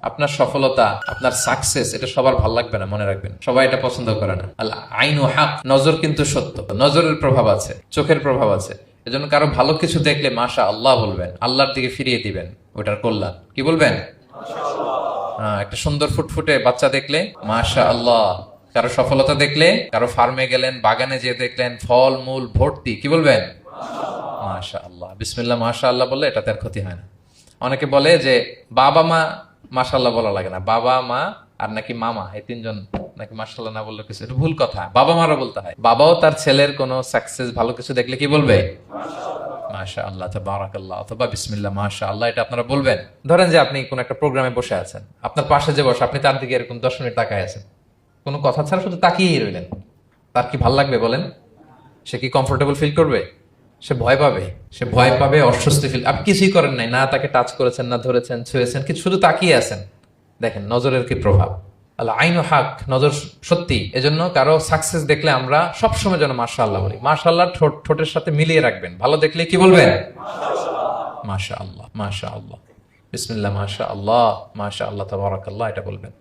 আপনার সফলতা, আপনার সাকসেস, এটা সবার ভালো লাগবে না, মনে রাখবেন। সবাই এটা পছন্দ করে না। আল আইনু হক, নজর কিন্তু সত্য। নজরের প্রভাব আছে, চোখের প্রভাব আছে। এজন্য কারো ভালো কিছু দেখলে মাশা আল্লাহ বলবেন, আল্লাহর দিকে ফিরিয়ে দিবেন ওটার কল্যাণ। কি বলবেন? একটা সুন্দর ফুটফুটে বাচ্চা দেখলে মাশা আল্লাহ। কারো সফলতা দেখলে, কারো ফার্মে গেলেন, বাগানে যেয়ে দেখলেন ফল মূল ভর্তি, কি বলবেন? মাশা আল্লাহ। বিসমিল্লাহ মাশা আল্লাহ বললে এটাতে আর ক্ষতি হয় না। অনেকে বলে যে বাবা মা মাশাআল্লাহ বলা লাগে না, বাবা মা আর নাকি মামা, এই তিনজন নাকি মাশাআল্লাহ না বললে কিছু, এটা ভুল কথা। বাবা মারও বলতে হয়। বাবাও তার ছেলের কোনো সাকসেস, ভালো কিছু দেখলে কি বলবে? মাশা আল্লাহ, তাবারাকাল্লাহ, অথবা বিসমিল্লাহ মাশা আল্লাহ, এটা আপনারা বলবেন। ধরেন যে আপনি কোন একটা প্রোগ্রামে বসে আছেন, আপনার পাশে যে বসে, আপনি তার দিকে এরকম 10 মিনিট তাকায় আছেন, কোনো কথা ছাড়া শুধু তাকিয়েই রইলেন। তার কি ভাল লাগবে বলেন? সে কি কমফোর্টেবল ফিল করবে? সে ভয় পাবে, সে ভয় পাবে, অস্বস্তি ফিল। আপনি কিছুই করেন নাই, না তাকে টাচ করেছেন, না ধরেছেন, ছুঁয়েছেন, কিন্তু শুধু তাকিয়ে আছেন। দেখেন নজরের কি প্রভাব। আল্লাহ আইনু হক, নজর সত্যি। এজন্য কারো সাকসেস দেখলে আমরা সবসময় যেন মাশাআল্লাহ বলি। মাশাআল্লাহ ঠোঁটের সাথে মিলিয়ে রাখবেন। ভালো দেখলে কি বলবেন? মাশাআল্লাহ, মাশাআল্লাহ, বিসমিল্লাহ মাশাআল্লাহ, মাশাআল্লাহ, তাবারাকাল্লাহ, এটা বলবেন।